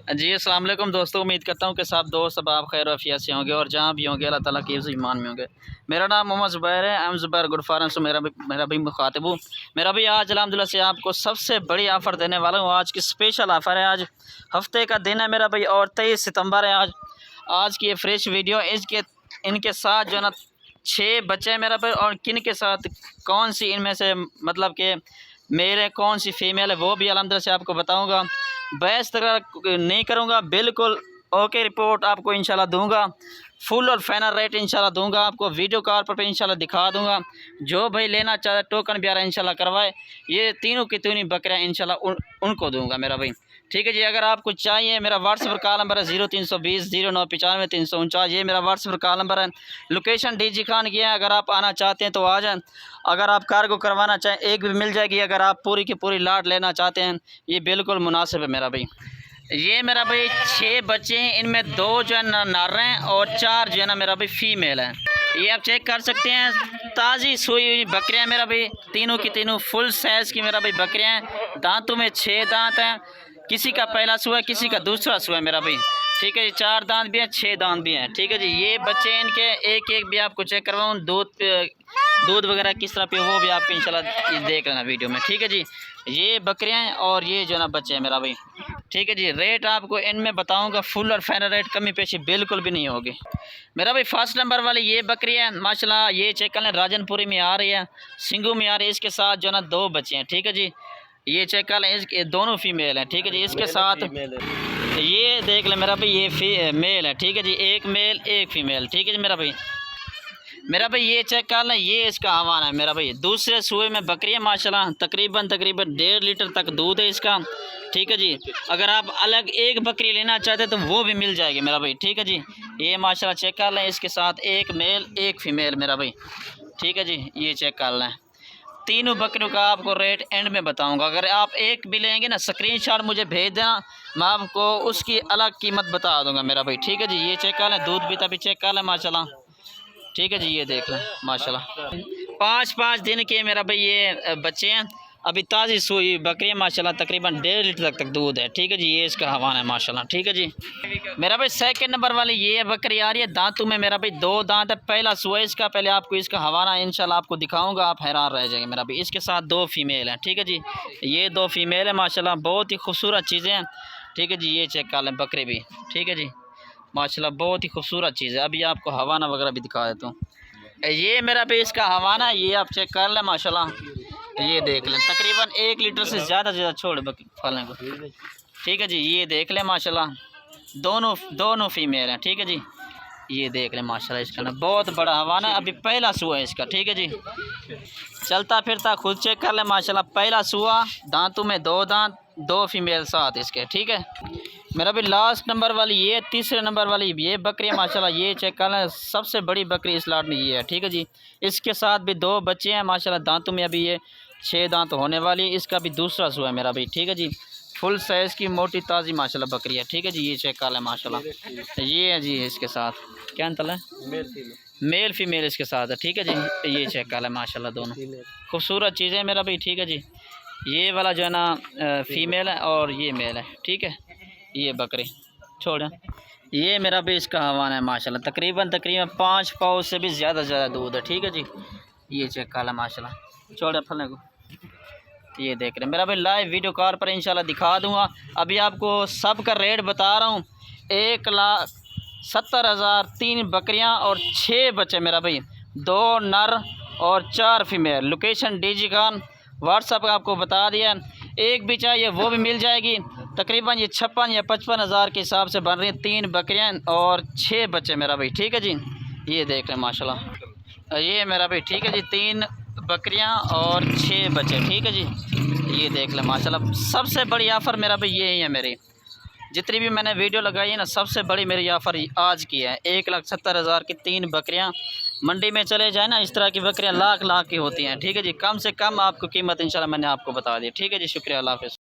जी अस्सलाम वालेकुम दोस्तों, उम्मीद करता हूँ कि सब दोस्त सब आप खैर वफ़ियत से होंगे और जहाँ भी होंगे अल्लाह ताला के ईमान में होंगे। मेरा नाम मोहम्मद ज़ुबैर है। एम ज़ुबैर गुड फार्म से मेरा भी मुखातिब हूँ। मेरा भी आज अल्हम्दुलिल्लाह से आपको सबसे बड़ी ऑफ़र देने वाला हूँ। आज की स्पेशल ऑफ़र है। आज हफ्ते का दिन है मेरा भाई और 23 सितंबर है आज। आज की ये फ्रेश वीडियो इनके साथ जो है ना 6 बच्चे हैं मेरा भाई, और किन के साथ कौन सी इनमें से मतलब कि मेल है कौन सी फ़ीमेल है वो भी अल्हम्दुलिल्लाह से आपको बताऊँगा। बहस तरह नहीं करूँगा, बिल्कुल ओके रिपोर्ट आपको इंशाल्लाह दूंगा। फुल और फाइनल रेट इंशाल्लाह दूंगा आपको, वीडियो कॉल पर इंशाल्लाह दिखा दूंगा। जो भाई लेना चाहे टोकन ब्यारा इंशाल्लाह करवाए। ये तीनों की तीनों बकरियाँ इंशाल्लाह उनको दूंगा मेरा भाई। ठीक है जी। अगर आपको चाहिए मेरा व्हाट्सएप कॉल नंबर है 0320 0995 349। ये मेरा व्हाट्सएप कॉल नंबर है। लोकेशन डीजी खान की है। अगर आप आना चाहते हैं तो आ जाएँ। अगर आप कार्गो करवाना चाहें एक भी मिल जाएगी। अगर आप पूरी की पूरी लाट लेना चाहते हैं ये बिल्कुल मुनासिब है मेरा भाई। ये मेरा भाई 6 बच्चे हैं, इनमें 2 जो है नर हैं और 4 जो है ना मेरा भाई फीमेल है। ये आप चेक कर सकते हैं, ताज़ी सोई हुई बकरियाँ मेरा भाई, तीनों की तीनों फुल साइज़ की मेरा भाई बकरियाँ हैं। दांतों में 6 दांत हैं, किसी का पहला सुआ है किसी का दूसरा सुआ है मेरा भाई। ठीक है जी। 4 दांत भी हैं 6 दांत भी हैं। ठीक है जी। ये बच्चे इनके एक एक भी आपको चेक करवाऊँ, दूध वगैरह किस तरह पे वो भी आपको इंशाल्लाह देख लेना वीडियो में। ठीक है जी। ये बकरियाँ हैं और ये जो ना बच्चे हैं मेरा भाई। ठीक है जी। रेट आपको इनमें बताऊंगा, फुल और फाइनल रेट कमी पेशी बिल्कुल भी नहीं होगी मेरा भाई। फर्स्ट नंबर वाली ये बकरी है माशाल्लाह, ये चेक कर लें, राजनपुरी में आ रही है, सिंगू में आ रही है। इसके साथ जो ना 2 बच्चे हैं। ठीक है जी। ये चेक कर लें, इसके दोनों फीमेल हैं। ठीक है जी। इसके साथ ये देख लें मेरा भाई, ये मेल है। ठीक है जी। एक मेल एक फीमेल। ठीक है जी मेरा भाई। ये चेक कर लें, ये इसका हवाना है मेरा भाई। दूसरे सुए में बकरी है माशाल्लाह, तकरीबन 1.5 लीटर तक दूध है इसका। ठीक है जी। अगर आप अलग एक बकरी लेना चाहते हैं तो वो भी मिल जाएगी मेरा भाई। ठीक है जी। ये माशाल्लाह चेक कर लें, इसके साथ एक मेल एक फीमेल मेरा भाई। ठीक है जी। ये चेक कर लें, तीनों बकरियों का आपको रेट एंड में बताऊंगा। अगर आप एक भी लेंगे ना स्क्रीनशॉट मुझे भेज देना, मैं आपको उसकी अलग कीमत बता दूंगा मेरा भाई। ठीक है जी। ये चेक कर लें, दूध भी तभी चेक कर लें माशाल्लाह। ठीक है जी। ये देख लें माशाल्लाह 5-5 दिन के मेरा भाई ये बच्चे हैं, अभी ताज़ी सुई बकरी है माशाल्लाह, तकरीबन 1.5 लीटर तक दूध है। ठीक है जी। ये इसका हवाना है माशाल्लाह। ठीक है जी। मेरा भाई सेकंड नंबर वाली ये बकरी आ रही है, दांतों में मेरा भाई 2 दांत है, पहला सुआ इसका। पहले आपको इसका हवाना इंशाल्लाह आपको दिखाऊंगा, आप हैरान रह जाएंगे मेरा भाई। इसके साथ 2 फीमेल हैं। ठीक है जी। ये 2 फीमेल है माशाल्लाह, बहुत ही खूबसूरत चीज़ें हैं। ठीक है जी। ये चेक कर लें बकरी भी। ठीक है जी। माशाल्लाह बहुत ही खूबसूरत चीज़ है। अभी आपको हवाना वगैरह भी दिखा देता हूँ। ये मेरा भी इसका हवाना, ये आप चेक कर लें माशाल्लाह। ये देख लें, तकरीबन 1 लीटर से ज़्यादा छोड़ फलें को। ठीक है जी। ये देख लें माशाल्लाह, दोनों फीमेल हैं। ठीक है जी। ये देख लें माशाल्लाह, इसका ना बहुत बड़ा हवाना है, अभी पहला सुआ है इसका। ठीक है जी। चलता फिरता खुद चेक कर लें माशाल्लाह, पहला सुआ, दांतों में 2 दांत, 2 फीमेल साथ इसके। ठीक है मेरा भी लास्ट नंबर वाली ये तीसरे नंबर वाली ये बकरी है माशाल्लाह। ये चेक कर लें, सबसे बड़ी बकरी इस लाट में ये है। ठीक है जी। इसके साथ भी 2 बच्चे हैं माशाल्लाह, दांतों में अभी ये 6 दांत होने वाली है। इसका भी दूसरा सुआ है मेरा भाई। ठीक है जी। फुल साइज़ की मोटी ताज़ी माशाल्लाह बकरी है। ठीक है जी। ये चेक कर लें माशाल्लाह। ये है जी इसके साथ क्या अंतर है, मेल फीमेल इसके साथ है। ठीक है जी। ये चेक कर लें माशाल्लाह, दोनों खूबसूरत चीज़ें मेरा भाई। ठीक है जी। ये वाला जो है ना फीमेल है और ये मेल है। ठीक है। ये बकरी छोड़, ये मेरा भी इसका हवाना है माशाल्लाह, तकरीबन 5 पाव से भी ज़्यादा दूध है। ठीक है जी। ये चेक कर लें माशाल्लाह, छोड़े फलने को। ये देख रहे हैं मेरा भाई, लाइव वीडियो कॉल पर इंशाल्लाह दिखा दूंगा। अभी आपको सब का रेट बता रहा हूँ, 1,70,000 3 बकरियाँ और 6 बच्चे मेरा भाई, 2 नर और 4 female. Location DG Khan, WhatsApp आपको बता दिया। एक भी चाहिए वो भी मिल जाएगी। तकरीबन ये 56 या 55 हज़ार के हिसाब से बन रही हैं, 3 बकरियाँ और 6 बच्चे मेरा भाई। ठीक है जी। ये देख लें माशाल्लाह, ये मेरा भाई। ठीक है जी। 3 बकरियाँ और 6 बच्चे। ठीक है जी। ये देख लें माशाल्लाह, सबसे बड़ी ऑफ़र मेरा भाई ये ही है मेरी, जितनी भी मैंने वीडियो लगाई है ना, सबसे बड़ी मेरी ऑफ़र आज की है। 1,70,000 की 3 बकरियाँ। मंडी में चले जाए ना, इस तरह की बकरियाँ लाख की होती हैं। ठीक है जी। कम से कम आपको कीमत इंशाल्लाह मैंने आपको बता दी। ठीक है जी। शुक्रिया, अल्लाह हाफ़िज़।